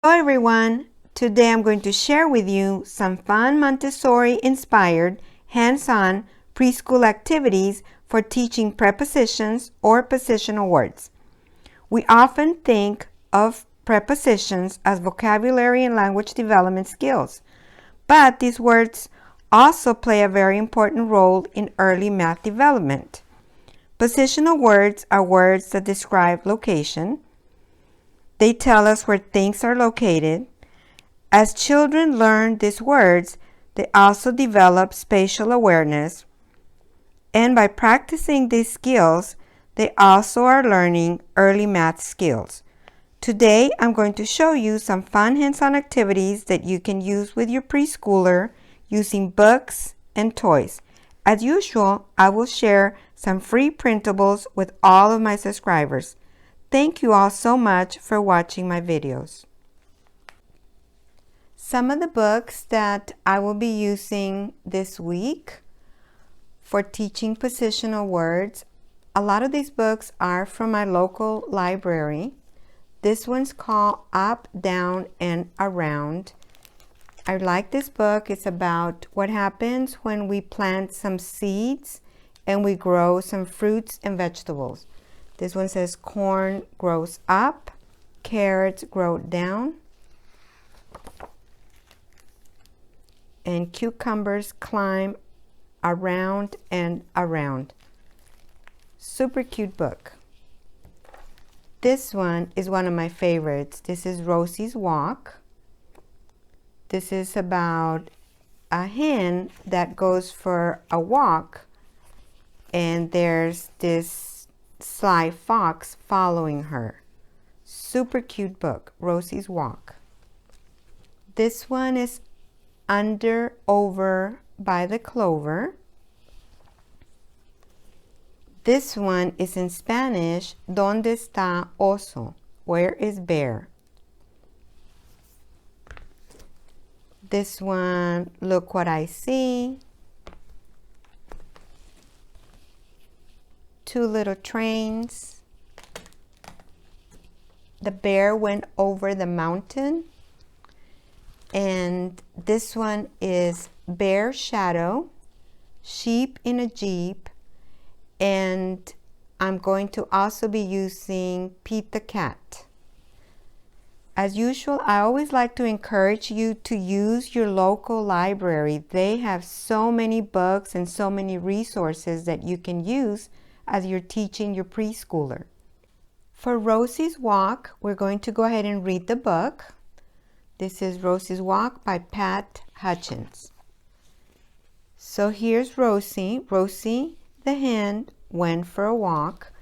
Hello everyone! Today I'm going to share with you some fun Montessori-inspired, hands-on preschool activities for teaching prepositions or positional words. We often think of prepositions as vocabulary and language development skills, but these words also play a very important role in early math development. Positional words are words that describe location. They tell us where things are located. As children learn these words, they also develop spatial awareness. And by practicing these skills, they also are learning early math skills. Today, I'm going to show you some fun hands-on activities that you can use with your preschooler using books and toys. As usual, I will share some free printables with all of my subscribers. Thank you all so much for watching my videos. Some of the books that I will be using this week for teaching positional words, a lot of these books are from my local library. This one's called Up, Down, and Around. I like this book. It's about what happens when we plant some seeds and we grow some fruits and vegetables. This one says corn grows up, carrots grow down, and cucumbers climb around and around. Super cute book. This one is one of my favorites. This is Rosie's Walk. This is about a hen that goes for a walk, and there's this sly fox following her. Super cute book, Rosie's Walk. This one is Under, Over by the Clover. This one is in Spanish, ¿Dónde está oso? Where is bear? This one, Look What I See. Two Little Trains. The bear went over the mountain. And this one is Bear Shadow, Sheep in a Jeep, and I'm going to also be using Pete the Cat. As usual, I always like to encourage you to use your local library. They have so many books and so many resources that you can use as you're teaching your preschooler. For Rosie's Walk, we're going to go ahead and read the book. This is Rosie's Walk by Pat Hutchins. So here's Rosie. Rosie, the hen, went for a walk.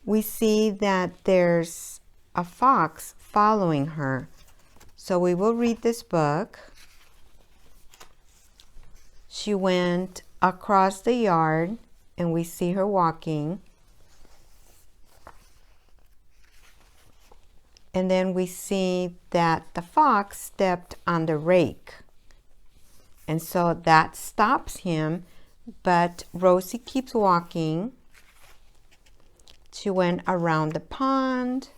We see that there's a fox following her. So we will read this book. She went across the yard, and we see her walking. And then we see that the fox stepped on the rake. And so that stops him, but Rosie keeps walking. She went around the pond.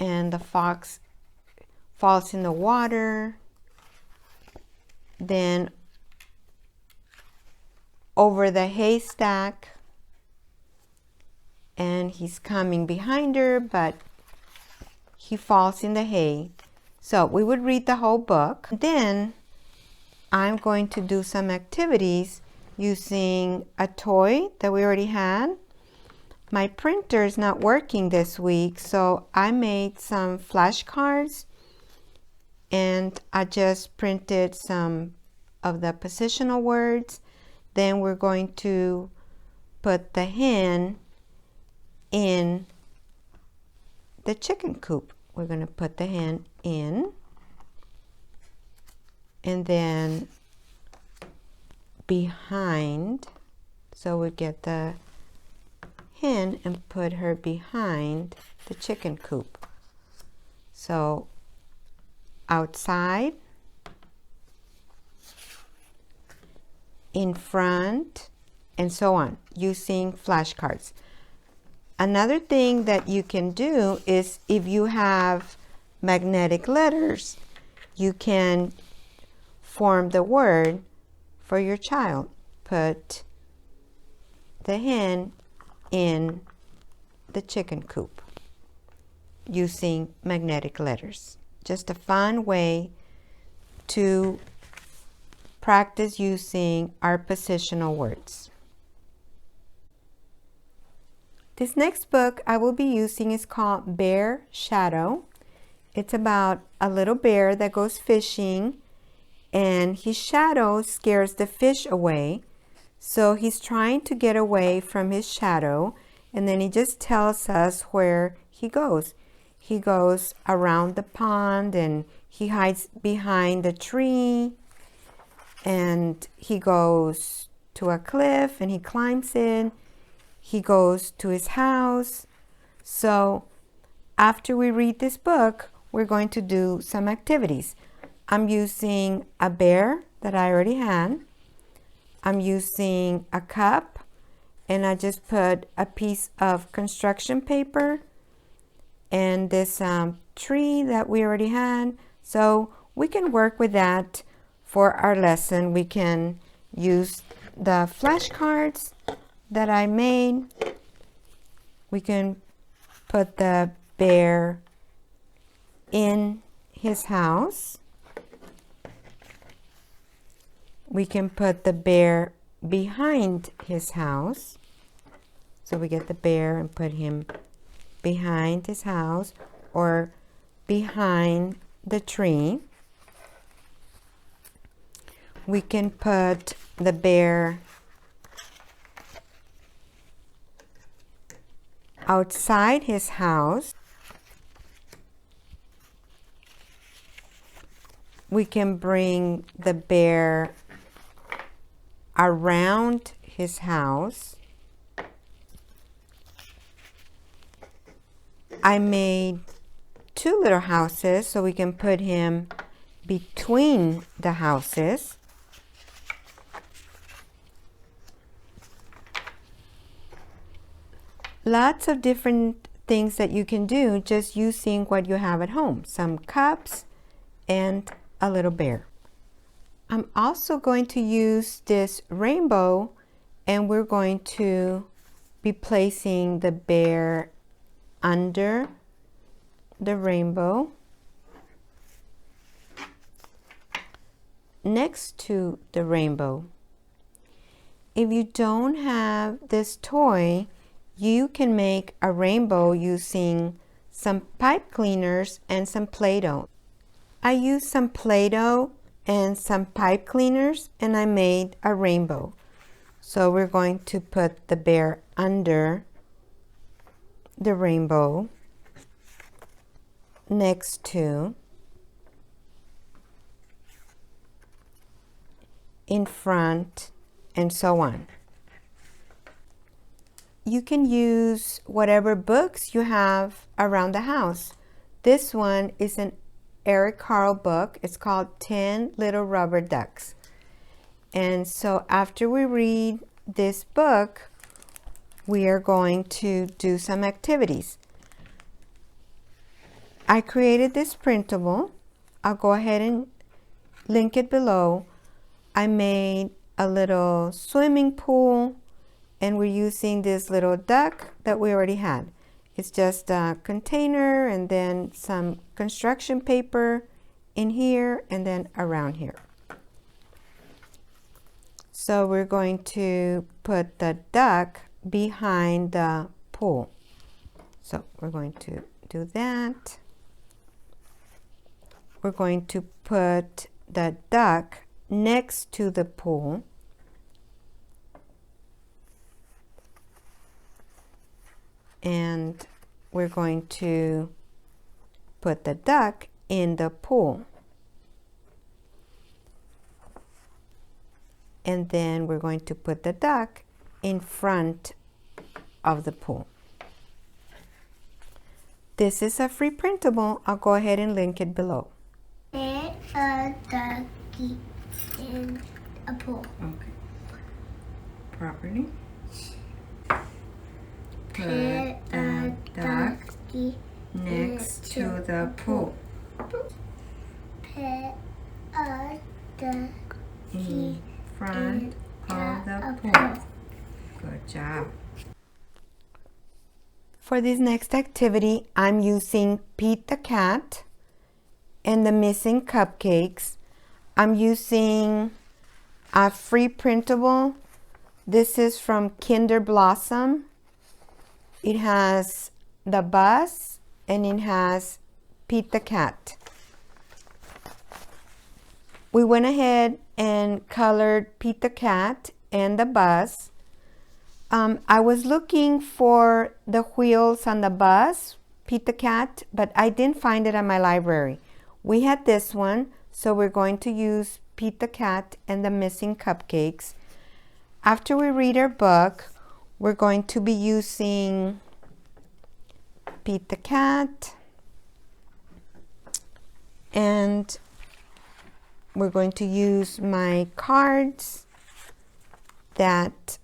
And the fox falls in the water. Then over the haystack. And he's coming behind her, but he falls in the hay. So we would read the whole book. Then I'm going to do some activities using a toy that we already had. My printer is not working this week, so I made some flashcards and I just printed some of the positional words. Then we're going to put the hen in the chicken coop. We're going to put the hen in, and then behind, so we get the hen and put her behind the chicken coop. So outside, in front, and so on, using flashcards. Another thing that you can do is if you have magnetic letters, you can form the word for your child. Put the hen in the chicken coop using magnetic letters. Just a fun way to practice using our positional words. This next book I will be using is called Bear Shadow. It's about a little bear that goes fishing, and his shadow scares the fish away. So he's trying to get away from his shadow, and then he just tells us where he goes. He goes around the pond, and he hides behind a tree, and he goes to a cliff and he climbs in. He goes to his house. So after we read this book, we're going to do some activities. I'm using a bear that I already had. I'm using a cup, and I just put a piece of construction paper and this tree that we already had. So we can work with that for our lesson. We can use the flashcards that I made. We can put the bear in his house. We can put the bear behind his house. So we get the bear and put him behind his house or behind the tree. We can put the bear outside his house. We can bring the bear around his house. I made two little houses so we can put him between the houses. Lots of different things that you can do just using what you have at home. Some cups and a little bear. I'm also going to use this rainbow, and we're going to be placing the bear under the rainbow next to the rainbow. If you don't have this toy, you can make a rainbow using some pipe cleaners and some Play-Doh. I used some Play-Doh and some pipe cleaners, and I made a rainbow. So we're going to put the bear under the rainbow next to, in front, and so on. You can use whatever books you have around the house. This one is an Eric Carle book. It's called 10 Little Rubber Ducks. And so after we read this book, we are going to do some activities. I created this printable. I'll go ahead and link it below. I made a little swimming pool, and we're using this little duck that we already had. It's just a container and then some construction paper in here and then around here. So we're going to put the duck behind the pool. So we're going to do that. We're going to put the duck next to the pool. And we're going to put the duck in the pool. And then we're going to put the duck in front of the pool. This is a free printable. I'll go ahead and link it below. Put a ducky in a pool. Okay. Properly. Put the duck next to the pool. Put a duck In front of the pool. Good job. For this next activity, I'm using Pete the cat and the missing cupcakes. I'm using a free printable. This is from Kinder Blossom. It has the bus and it has Pete the cat. We went ahead and colored Pete the cat and the bus. I was looking for the wheels on the bus, Pete the cat, but I didn't find it at my library. We had this one, so we're going to use Pete the cat and the missing cupcakes. After we read our book, we're going to be using Pete the cat, and we're going to use my cards that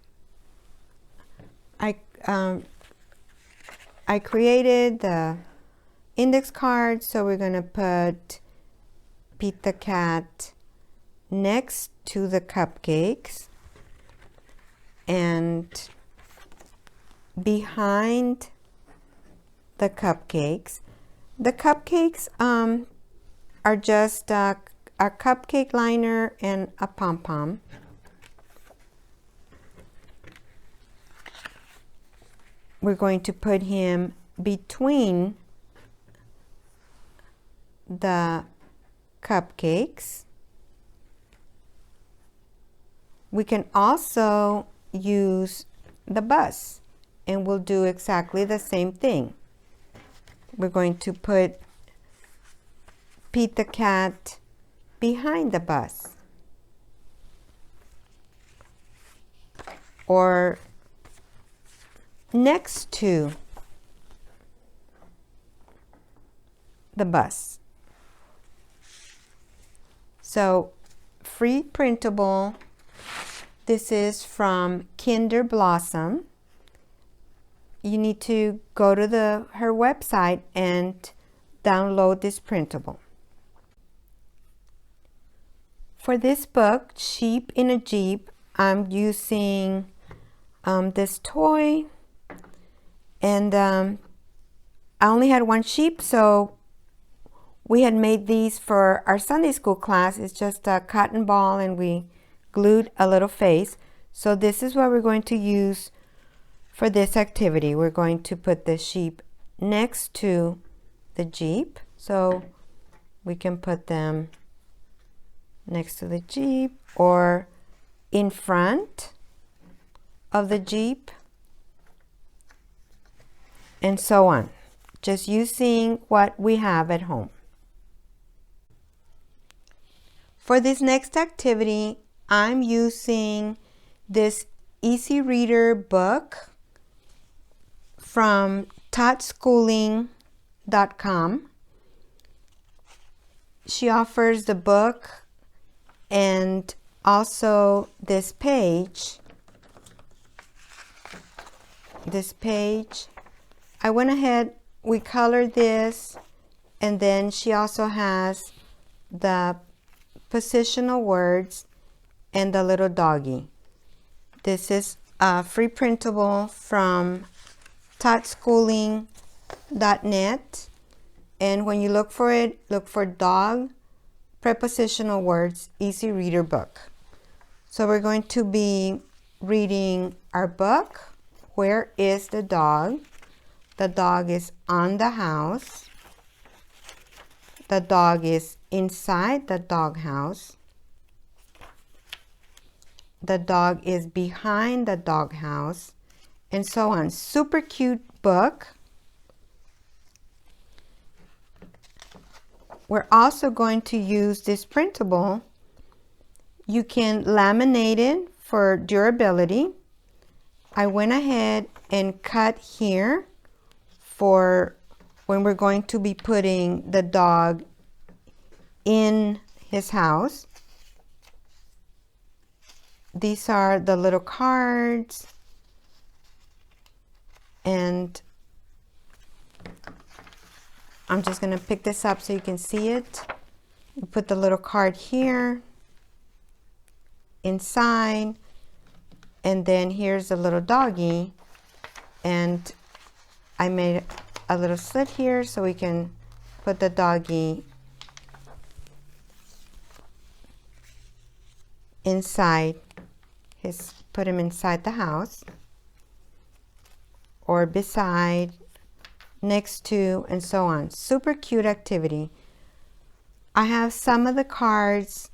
I created, the index cards. So we're going to put Pete the cat next to the cupcakes and behind the cupcakes. The cupcakes are just a cupcake liner and a pom-pom. We're going to put him between the cupcakes. We can also use the bus, and we'll do exactly the same thing. We're going to put Pete the cat behind the bus, or next to the bus. So, free printable. This is from Kinder Blossom. You need to go to her website and download this printable. For this book, Sheep in a Jeep, I'm using this toy, and I only had one sheep, so we had made these for our Sunday school class. It's just a cotton ball and we glued a little face. So this is what we're going to use for this activity. We're going to put the sheep next to the Jeep. So we can put them next to the Jeep or in front of the Jeep, and so on, just using what we have at home. For this next activity, I'm using this easy reader book from totsschooling.com. She offers the book and also this page. I went ahead, we colored this, and then she also has the positional words and the little doggy. This is a free printable from totsschooling.net, and when you look for it, look for dog prepositional words easy reader book. So we're going to be reading our book. Where is the dog? The dog is on the house. The dog is inside the doghouse. The dog is behind the doghouse, and so on. Super cute book. We're also going to use this printable. You can laminate it for durability. I went ahead and cut here for when we're going to be putting the dog in his house. These are the little cards And I'm just going to pick this up so you can see it. You put the little card here inside, and then here's a little doggy, and I made a little slit here so we can put the doggy inside put him inside the house, or beside, next to, and so on. Super cute activity. I have some of the cards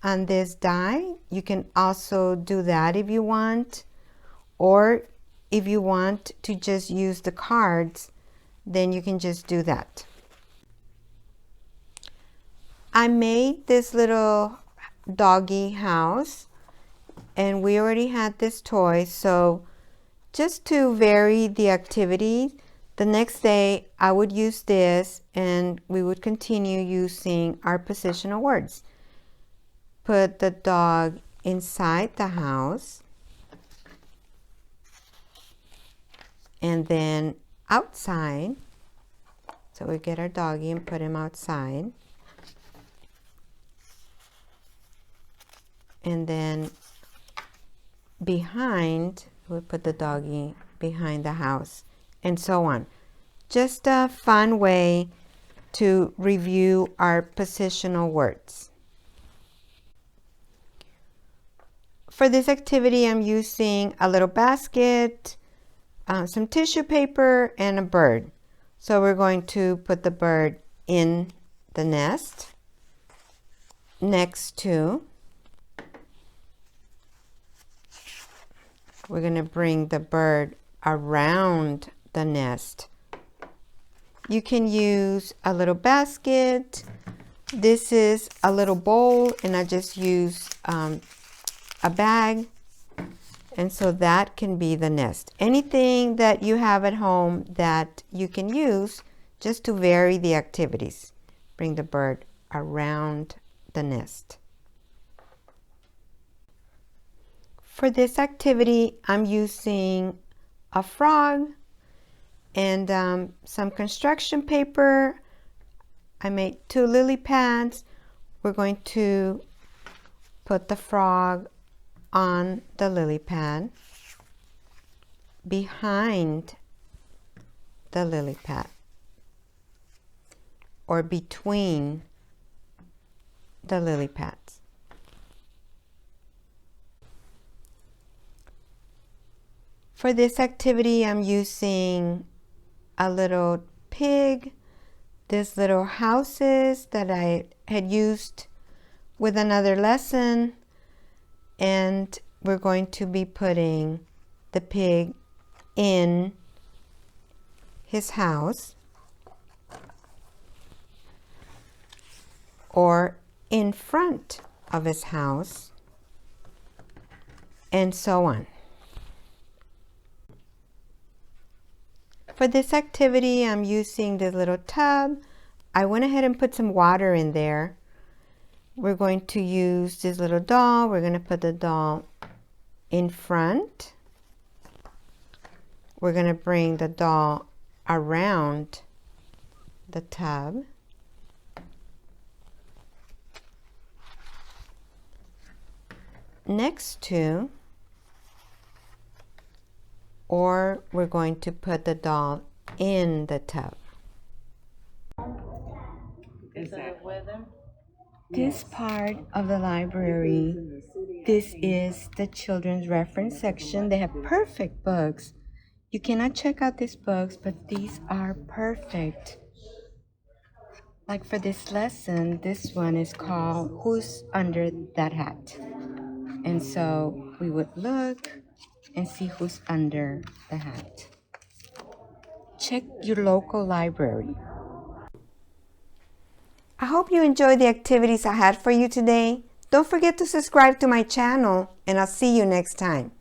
on this die. You can also do that if you want, or if you want to just use the cards, then you can just do that. I made this little doggy house, and we already had this toy, so just to vary the activity, the next day I would use this and we would continue using our positional words. Put the dog inside the house, and then outside. So we get our doggy and put him outside. And then behind, we put the doggy behind the house, and so on. Just a fun way to review our positional words. For this activity, I'm using a little basket, some tissue paper, and a bird. So we're going to put the bird in the nest, next to. We're going to bring the bird around the nest. You can use a little basket. This is a little bowl, and I just use a bag, and so that can be the nest. Anything that you have at home that you can use just to vary the activities. Bring the bird around the nest. For this activity, I'm using a frog and some construction paper. I made 2 lily pads. We're going to put the frog on the lily pad, behind the lily pad, or between the lily pads. For this activity, I'm using a little pig, these little houses that I had used with another lesson, and we're going to be putting the pig in his house or in front of his house, and so on. For this activity, I'm using this little tub. I went ahead and put some water in there. We're going to use this little doll. We're going to put the doll in front. We're going to bring the doll around the tub. Next to, or we're going to put the doll in the tub. This part of the library, this is the children's reference section. They have perfect books. You cannot check out these books, but these are perfect. Like for this lesson, this one is called Who's Under That Hat? And so we would look and see who's under the hat. Check your local library. I hope you enjoyed the activities I had for you today. Don't forget to subscribe to my channel, and I'll see you next time.